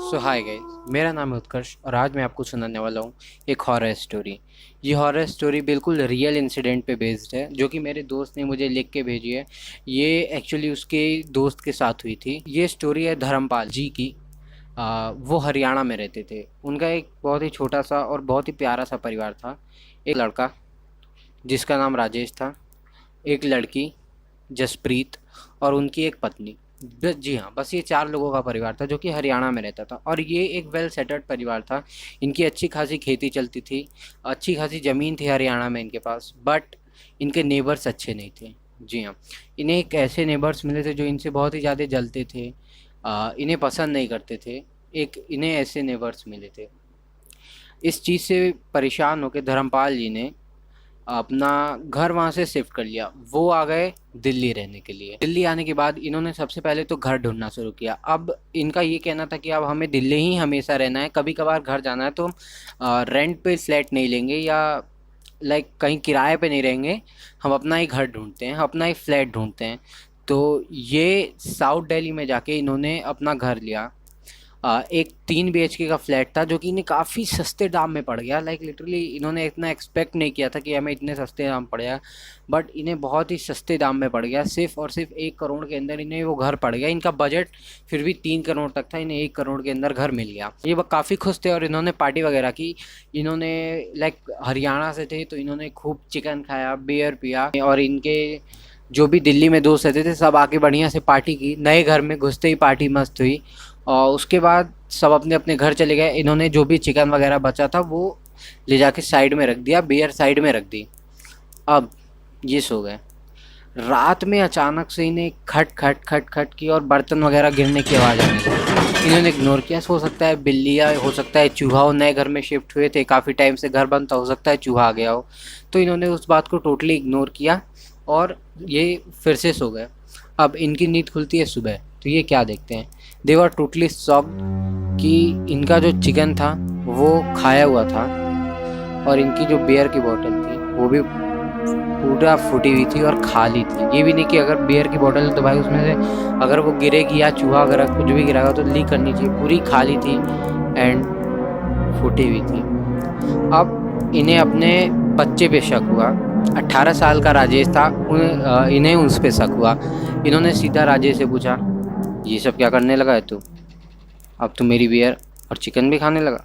Hi guys, मेरा नाम है उत्कर्ष और आज मैं आपको सुनाने वाला हूँ एक हॉरर स्टोरी। ये हॉरर स्टोरी बिल्कुल रियल इंसिडेंट पे बेस्ड है, जो कि मेरे दोस्त ने मुझे लिख के भेजी है। ये एक्चुअली उसके दोस्त के साथ हुई थी। ये स्टोरी है धर्मपाल जी की। वो हरियाणा में रहते थे। उनका एक बहुत ही छोटा सा और बहुत ही प्यारा सा परिवार था। एक लड़का जिसका नाम राजेश था, एक लड़की जसप्रीत और उनकी एक पत्नी। जी हाँ, बस ये 4 लोगों का परिवार था जो कि हरियाणा में रहता था और ये एक वेल सेटल्ड परिवार था। इनकी अच्छी खासी खेती चलती थी, अच्छी खासी ज़मीन थी हरियाणा में इनके पास। बट इनके नेबर्स अच्छे नहीं थे। जी हाँ, इन्हें एक ऐसे नेबर्स मिले थे जो इनसे बहुत ही ज़्यादा जलते थे, इन्हें पसंद नहीं करते थे। एक इन्हें ऐसे नेबर्स मिले थे। इस चीज़ से परेशान होकर धर्मपाल जी ने अपना घर वहाँ से शिफ्ट कर लिया। वो आ गए दिल्ली रहने के लिए। दिल्ली आने के बाद इन्होंने सबसे पहले तो घर ढूंढना शुरू किया। अब इनका ये कहना था कि अब हमें दिल्ली ही हमेशा रहना है, कभी कभार घर जाना है तो रेंट पे फ्लैट नहीं लेंगे या कहीं किराए पे नहीं रहेंगे, हम अपना ही घर ढूंढते हैं, अपना ही फ्लैट ढूंढते हैं। तो ये साउथ दिल्ली में जाके इन्होंने अपना घर लिया। एक 3 BHK का फ्लैट था जो कि इन्हें काफ़ी सस्ते दाम में पड़ गया। लिटरली इन्होंने इतना एक्सपेक्ट नहीं किया था कि हमें इतने सस्ते दाम पड़ेगा, बट इन्हें बहुत ही सस्ते दाम में पड़ गया। सिर्फ और सिर्फ 1 करोड़ के अंदर इन्हें वो घर पड़ गया। इनका बजट फिर भी 3 करोड़ तक था, इन्हें 1 करोड़ के अंदर घर मिल गया। ये वो काफ़ी खुश थे और इन्होंने पार्टी वगैरह की। इन्होंने हरियाणा से थे तो इन्होंने खूब चिकन खाया, बियर पिया और इनके जो भी दिल्ली में दोस्त रहते थे सब आके बढ़िया से पार्टी की। नए घर में घुसते ही पार्टी मस्त हुई और उसके बाद सब अपने अपने घर चले गए। इन्होंने जो भी चिकन वगैरह बचा था वो ले जाके साइड में रख दिया, बियर साइड में रख दी। अब ये सो गए। रात में अचानक से इन्हें खट खट खट खट की और बर्तन वगैरह गिरने की आवाज़ आने लगी। इन्होंने इग्नोर किया, हो सकता है बिल्ली या हो सकता है चूहा हो। नए घर में शिफ्ट हुए थे, काफ़ी टाइम से घर बंद था, हो सकता है चूहा आ गया हो। तो इन्होंने उस बात को टोटली इग्नोर किया और ये फिर से सो गए। अब इनकी नींद खुलती है सुबह, तो ये क्या देखते हैं, दे वर टोटली शॉक्ड कि इनका जो चिकन था वो खाया हुआ था और इनकी जो बियर की बोतल थी वो भी पूरा फूटी हुई थी और खाली थी। ये भी नहीं कि अगर बियर की बोतल है तो भाई उसमें से अगर वो गिरेगी या चूहा अगर कुछ भी गिरेगा तो लीक करनी चाहिए। पूरी खाली थी एंड फूटी हुई थी। अब इन्हें अपने बच्चे पे शक हुआ। 18 साल का राजेश था, इन्हें उस पे शक हुआ। इन्होंने सीधा राजेश से पूछा, ये सब क्या करने लगा है तू? अब तो मेरी बियर और चिकन भी खाने लगा।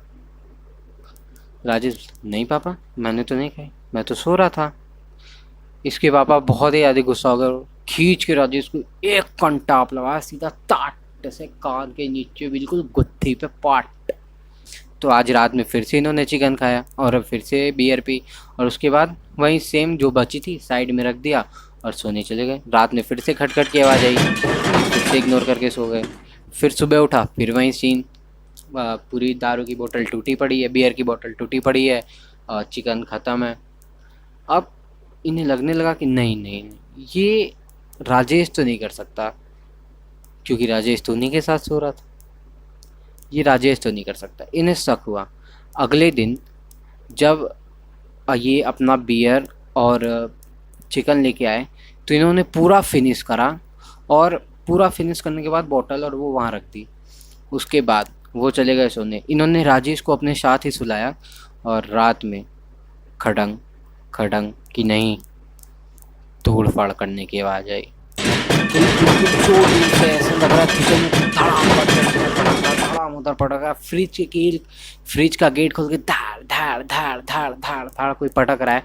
राजेश, नहीं पापा, मैंने तो नहीं खाई, मैं तो सो रहा था। इसके पापा बहुत ही ज़्यादा गुस्सा हो गए, खींच के राजेश को एक कंटाप लगाया सीधा ताट से कान के नीचे, बिल्कुल गुत्थी पे पाट। तो आज रात में फिर से इन्होंने चिकन खाया और अब फिर से बियर पी और उसके बाद वहीं सेम जो बची थी साइड में रख दिया और सोने चले गए। रात में फिर से खटखट की आवाज़ आई, फिर से इग्नोर करके सो गए। फिर सुबह उठा, फिर वहीं सीन, पूरी दारू की बोतल टूटी पड़ी है, बियर की बोतल टूटी पड़ी है और चिकन ख़त्म है। अब इन्हें लगने लगा कि नहीं नहीं नहीं, ये राजेश तो नहीं कर सकता, क्योंकि राजेश तो उन्हीं के साथ सो रहा था। ये राजेश तो नहीं कर सकता, इन्हें शक हुआ। अगले दिन जब ये अपना बियर और चिकन लेके आए तो इन्होंने पूरा फिनिश करा और पूरा फिनिश करने के बाद बोतल और वो वहाँ रख दी। उसके बाद वो चले गए सोने। इन्होंने राजेश को अपने साथ ही सुलाया और रात में खड़ंग खड़ंग की नहीं, तोड़ फाड़ करने की आवाज़ आई। से ऐसा लग रहा किचन में धड़ाम उधर पटका। फ्रिज का गेट खोल के धाड़ धाड़ धाड़ धाड़ धाड़ धाड़ कोई पटक रहा है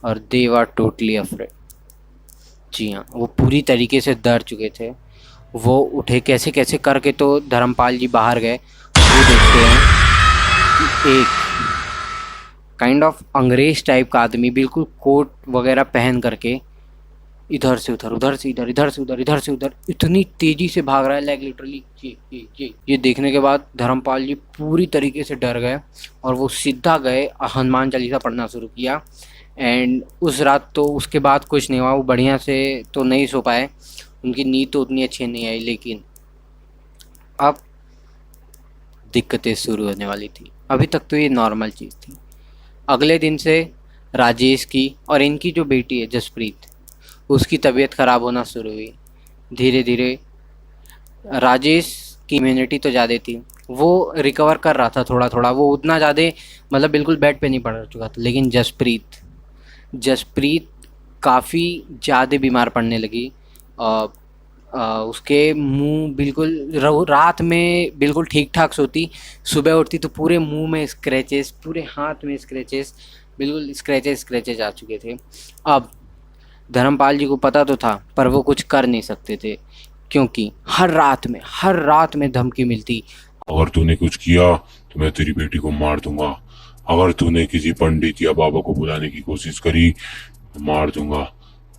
और दे वर टोटली अफ्रेड। जी हाँ, वो पूरी तरीके से डर चुके थे। वो उठे कैसे कैसे करके तो धर्मपाल जी बाहर गए। वो देखते हैं कि एक काइंड ऑफ अंग्रेज टाइप का आदमी बिल्कुल कोट वगैरह पहन करके इधर से उधर, उधर से इधर, इधर से उधर, इधर से उधर इतनी तेजी से भाग रहा है, लिटरली ये देखने के बाद धर्मपाल जी पूरी तरीके से डर गए और वो सीधा गए हनुमान चालीसा पढ़ना शुरू किया। एंड उस रात तो उसके बाद कुछ नहीं हुआ, वो बढ़िया से तो नहीं सो पाए, उनकी नींद तो उतनी अच्छी नहीं आई। लेकिन अब दिक्कतें शुरू होने वाली थी। अभी तक तो ये नॉर्मल चीज़ थी। अगले दिन से राजेश की और इनकी जो बेटी है जसप्रीत, उसकी तबीयत ख़राब होना शुरू हुई। धीरे धीरे राजेश की इम्यूनिटी तो ज़्यादा थी वो रिकवर कर रहा था थोड़ा थोड़ा, वो उतना ज़्यादा मतलब बिल्कुल बेड पे नहीं पड़ चुका था। लेकिन जसप्रीत जसप्रीत काफ़ी ज़्यादा बीमार पड़ने लगी। अ, उसके मुंह बिल्कुल रात में बिल्कुल ठीक ठाक सोती, सुबह उठती तो पूरे मुंह में स्क्रैचेस, पूरे हाथ में स्क्रैचेस, बिल्कुल स्क्रैचेस स्क्रैचेस आ चुके थे। अब धर्मपाल जी को पता तो था पर वो कुछ कर नहीं सकते थे, क्योंकि हर रात में धमकी मिलती। अगर तूने कुछ किया तो मैं तेरी बेटी को मार दूंगा। अगर तूने किसी पंडित या बाबा को बुलाने की कोशिश करी तो मार दूंगा।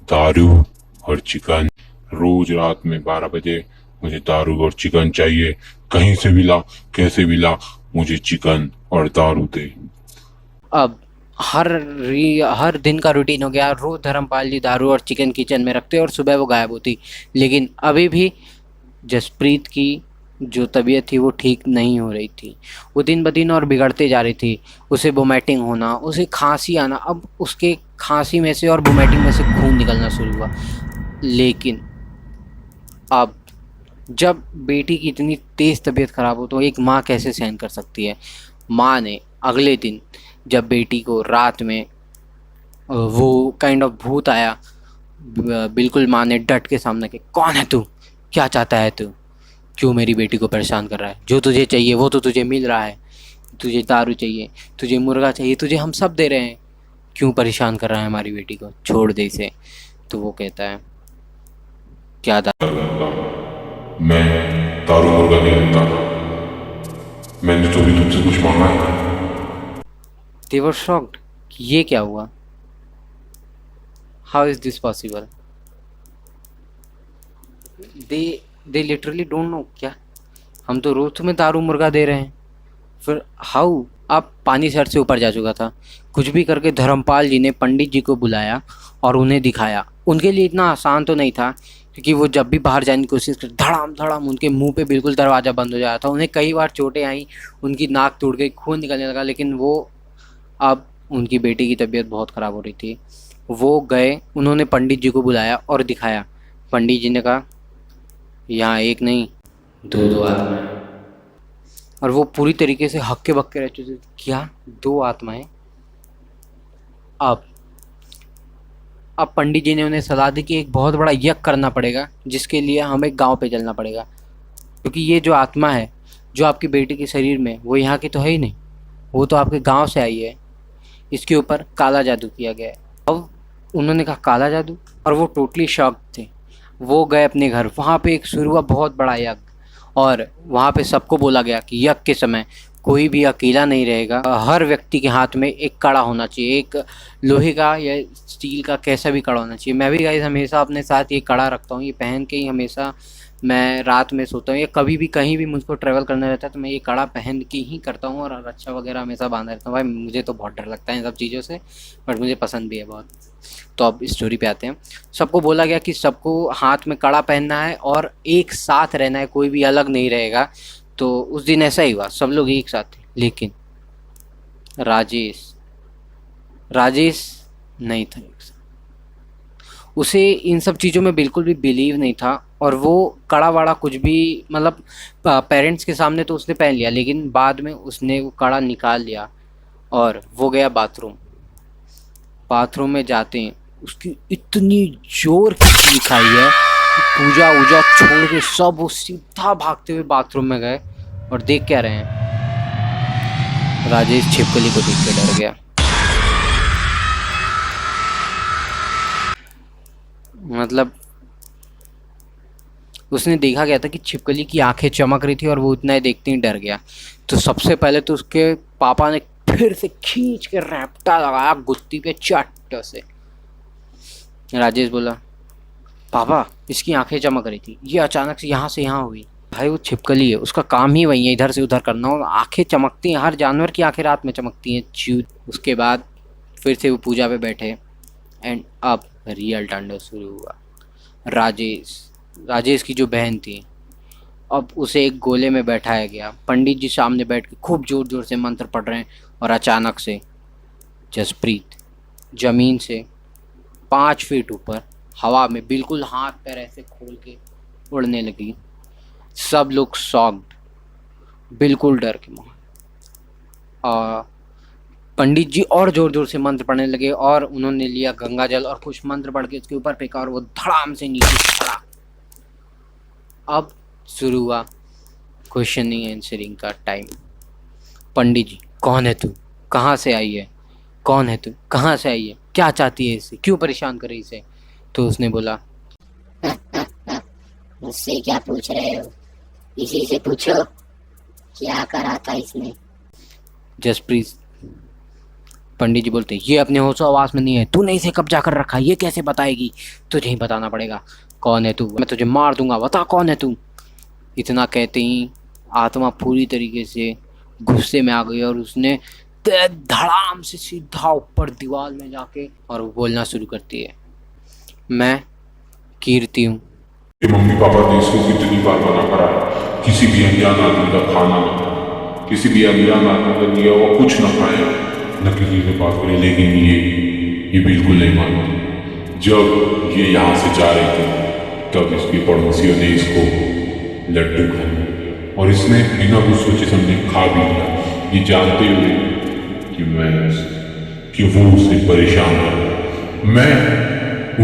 दारू और चिकन, रोज रात में 12 बजे मुझे दारू और चिकन चाहिए। कहीं से भी ला, कैसे भी ला, मुझे चिकन और दारू दे। अब हर दिन का रूटीन हो गया, रोज धर्मपाल जी दारू और चिकन किचन में रखते और सुबह वो गायब होती। लेकिन अभी भी जसप्रीत की जो तबीयत थी वो ठीक नहीं हो रही थी, वो दिन ब दिन और बिगड़ते जा रही थी। उसे वोमिटिंग होना, उसे खांसी आना, अब उसके खांसी में से और वोमिटिंग में से खून निकलना शुरू हुआ। लेकिन अब जब बेटी की इतनी तेज़ तबीयत ख़राब हो तो एक माँ कैसे सहन कर सकती है। माँ ने अगले दिन जब बेटी को रात में वो काइंड ऑफ भूत आया, बिल्कुल माँ ने डट के सामने के, कौन है तू, क्या चाहता है तू, क्यों मेरी बेटी को परेशान कर रहा है, जो तुझे चाहिए वो तो तुझे मिल रहा है, तुझे दारू चाहिए, तुझे मुर्गा चाहिए, तुझे हम सब दे रहे हैं, क्यों परेशान कर रहा है हमारी बेटी को, छोड़ दे इसे। तो वो कहता है, क्या मैं दारू मुर्गा नहीं लेता था। मैंने तो भी तुमसे कुछ मांगा है। दे वर शॉक्ड, ये क्या हुआ, how is this possible. They they literally don't know, क्या हम तो रोज तुम्हें दारू मुर्गा दे रहे हैं, फिर हाउ। अब पानी सर से ऊपर जा चुका था। कुछ भी करके धर्मपाल जी ने पंडित जी को बुलाया और उन्हें दिखाया। उनके लिए इतना आसान तो नहीं था, क्योंकि वो जब भी बाहर जाने की कोशिश करते धड़ाम धड़ाम उनके मुंह पे बिल्कुल दरवाज़ा बंद हो जाता था। उन्हें कई बार चोटें आई, उनकी नाक टूट गई, खून निकलने लगा। लेकिन वो, अब उनकी बेटी की तबीयत बहुत ख़राब हो रही थी। वो गए, उन्होंने पंडित जी को बुलाया और दिखाया। पंडित जी ने कहा, यहाँ एक नहीं दो दो आत्मा है। और वो पूरी तरीके से हक्के बक्के रह चुके थे, क्या दो आत्माएं। अब अब पंडित जी ने उन्हें सलाह दी कि एक बहुत बड़ा यज्ञ करना पड़ेगा, जिसके लिए हमें गांव पे चलना पड़ेगा, क्योंकि ये जो आत्मा है जो आपकी बेटी के शरीर में, वो यहाँ की तो है ही नहीं, वो तो आपके गांव से आई है। इसके ऊपर काला जादू किया गया है। अब उन्होंने कहा काला जादू, और वो टोटली शॉक थे। वो गए अपने घर, वहाँ पे एक शुरू हुआ बहुत बड़ा यज्ञ, और वहाँ पे सबको बोला गया कि यज्ञ के समय कोई भी अकेला नहीं रहेगा। हर व्यक्ति के हाथ में एक कड़ा होना चाहिए, एक लोहे का या स्टील का कैसा भी कड़ा होना चाहिए। मैं भी गाइस हमेशा अपने साथ ये कड़ा रखता हूँ, ये पहन के ही हमेशा मैं रात में सोता हूँ, या कभी भी कहीं भी मुझको ट्रैवल करना रहता है तो मैं ये कड़ा पहन के ही करता हूँ, और रक्षा वगैरह हमेशा बांधा रहता हूँ। भाई मुझे तो बहुत डर लगता है इन सब चीज़ों से, बट मुझे पसंद भी है बहुत। तो अब स्टोरी पे आते हैं। सबको बोला गया कि सबको हाथ में कड़ा पहनना है और एक साथ रहना है, कोई भी अलग नहीं रहेगा। तो उस दिन ऐसा ही हुआ, सब लोग एक साथ थे। लेकिन राजेश राजेश नहीं था एक साथ। उसे इन सब चीज़ों में बिल्कुल भी बिलीव नहीं था, और वो कड़ा वाड़ा कुछ भी, मतलब पेरेंट्स के सामने तो उसने पहन लिया, लेकिन बाद में उसने वो कड़ा निकाल लिया और वो गया बाथरूम। बाथरूम में जाते हैं, उसकी इतनी जोर की चीख आई है कि पूजा वूजा छोड़ के सब वो सीधा भागते हुए बाथरूम में गए। और देख क्या रहे हैं, राजेश छिपकली को देख के डर गया। मतलब उसने देखा गया था कि छिपकली की आंखें चमक रही थी और वो इतना ही देखते ही डर गया। तो सबसे पहले तो उसके पापा ने फिर से खींच के रैप्टा लगाया गुत्ती पे चट से। राजेश बोला, पापा इसकी आंखें चमक रही थी, ये अचानक से यहाँ हुई। भाई वो छिपकली है, उसका काम ही वही है, इधर से उधर करना, और आंखें चमकती हैं, हर जानवर की आंखें रात में चमकती हैं चू। उसके बाद फिर से वो पूजा पे बैठे, एंड अब रियल टांडव शुरू हुआ। राजेश राजेश की जो बहन थी, अब उसे एक गोले में बैठाया गया। पंडित जी सामने बैठ के खूब जोर जोर से मंत्र पढ़ रहे हैं, और अचानक से जसप्रीत जमीन से 5 फीट ऊपर हवा में बिल्कुल हाथ पैर ऐसे खोल के उड़ने लगी। सब लोग शॉक्ड, बिल्कुल डर के मारे। और पंडित जी और जोर जोर से मंत्र पढ़ने लगे और उन्होंने लिया गंगा जल और कुछ मंत्र पढ़ के उसके ऊपर फेंका और वो धड़ाम से नीचे पड़ा। अब शुरू हुआ क्वेश्चनिंग आंसरिंग का टाइम। पंडित जी, कौन है तू, कहाँ से आई है, कौन है तू, कहाँ से आई है, क्या चाहती है इसे, क्यों परेशान कर रही इसे। तो उसने बोला, मुझसे क्या पूछ रहे हो? इसी से पूछो, क्या करा था इसने? जसप्रीत। पंडित जी बोलते, ये अपने होशो आवास में नहीं है, तूने इसे कब्जा कर रखा, ये कैसे बताएगी, तुझे ही बताना पड़ेगा। कौन है तू, मैं तुझे मार दूंगा, बता कौन है तू। इतना कहते ही आत्मा पूरी तरीके से गुस्से में आ गई और उसने धड़ाम से सीधा ऊपर दीवार में जाके और वो बोलना शुरू करती है, मैं कीर्ति हूँ। कि मम्मी पापा ने इसको कितनी बार मना करा है, किसी भी अनजान आदमी का खाना न खाए, किसी भी अनजान आदमी का दिया हुआ कुछ न खाए, न किसी से बात करे, लेकिन ये बिल्कुल नहीं मानती। जब ये यहाँ से जा रही थी तब इसकी पड़ोसियों ने इसको लड्डू खाया और इसने बिना कुछ सोचे समझे खा भी लिया, ये जानते हुए कि वो उसे परेशान है। मैं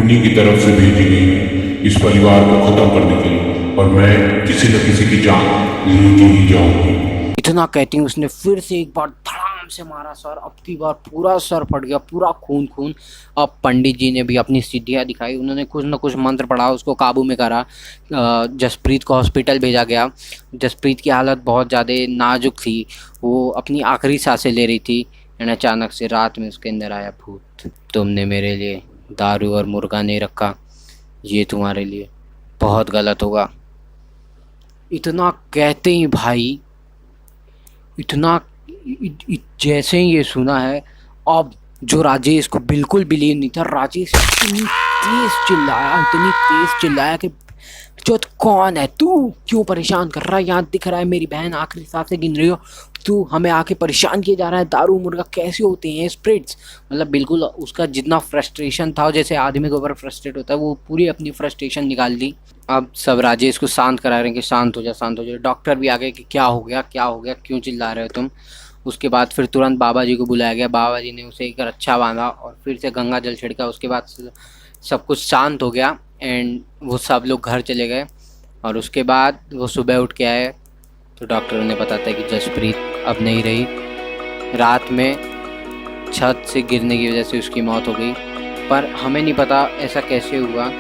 उन्हीं की तरफ से भेजी गई हूँ इस परिवार को खत्म करने के लिए, और मैं किसी न किसी की जान लेके ही जाऊंगी। इतना कहती हूँ उसने फिर से एक बार धड़ाम से मारा सर। अब की बार पूरा सर फट गया, पूरा खून खून। अब पंडित जी ने भी अपनी सिद्धियाँ दिखाई, उन्होंने कुछ न कुछ मंत्र पढ़ा, उसको काबू में करा। जसप्रीत को हॉस्पिटल भेजा गया। जसप्रीत की हालत बहुत ज़्यादा नाजुक थी, वो अपनी आखिरी सांसें ले रही थी। एंड अचानक से रात में उसके अंदर आया भूत। तुमने मेरे लिए दारू और मुर्गा नहीं रखा, ये तुम्हारे लिए बहुत गलत होगा। इतना कहते ही भाई, इतना जैसे ही ये सुना है, अब जो राजेश को बिल्कुल बिलीव नहीं था, राजेश इतनी तेज चिल्लाया कि जो कौन है तू, क्यों परेशान कर रहा है, यहाँ दिख रहा है मेरी बहन आखिरी सांसें गिन रही हो, तू हमें आके परेशान किए जा रहा है, दारू मुर्गा कैसे होते हैं स्प्रिट्स। मतलब बिल्कुल उसका जितना फ्रस्ट्रेशन था, जैसे आदमी के ऊपर फ्रस्ट्रेट होता है, वो पूरी अपनी फ्रस्ट्रेशन निकाल दी। अब सब राजेश को शांत करा रहे हैं कि शांत हो जा, शांत हो जा। डॉक्टर भी आ गए कि क्या हो गया, क्या हो गया, क्यों चिल्ला रहे हो तुम। उसके बाद फिर तुरंत बाबा जी को बुलाया गया। बाबा जी ने उसे एक रच्छा बांधा और फिर से गंगा जल छिड़का। उसके बाद सब कुछ शांत हो गया एंड वो सब लोग घर चले गए। और उसके बाद वो सुबह उठ के आए तो डॉक्टरों ने बताया कि जसप्रीत अब नहीं रही। रात में छत से गिरने की वजह से उसकी मौत हो गई, पर हमें नहीं पता ऐसा कैसे हुआ।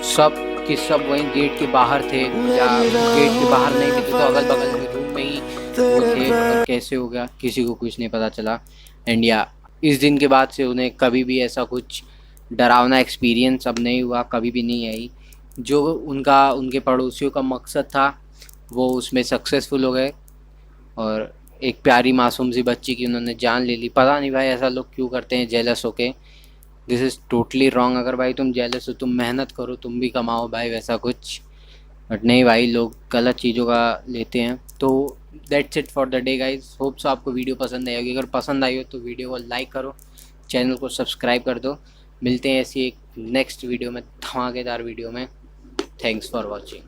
सब के सब वहीं गेट के बाहर थे, या गेट के बाहर नहीं थे तो अगल बगल के रूम में ही वो थे, पर कैसे हो गया किसी को कुछ नहीं पता चला। एंड या इस दिन के बाद से उन्हें कभी भी ऐसा कुछ डरावना एक्सपीरियंस अब नहीं हुआ, कभी भी नहीं आई। जो उनके पड़ोसियों का मकसद था वो उसमें सक्सेसफुल हो गए और एक प्यारी मासूम सी बच्ची की उन्होंने जान ले ली। पता नहीं भाई ऐसा लोग क्यों करते हैं, जेलस होके। This is totally wrong. अगर भाई तुम जेलस हो, तुम मेहनत करो, तुम भी कमाओ भाई वैसा कुछ, बट नहीं भाई, लोग गलत चीज़ों का लेते हैं। तो that's it for the day guys. Hope so आपको वीडियो पसंद आई होगी। अगर पसंद आई हो तो वीडियो को लाइक करो, चैनल को सब्सक्राइब कर दो। मिलते हैं ऐसी एक नेक्स्ट वीडियो में, धमाकेदार वीडियो में। Thanks for watching.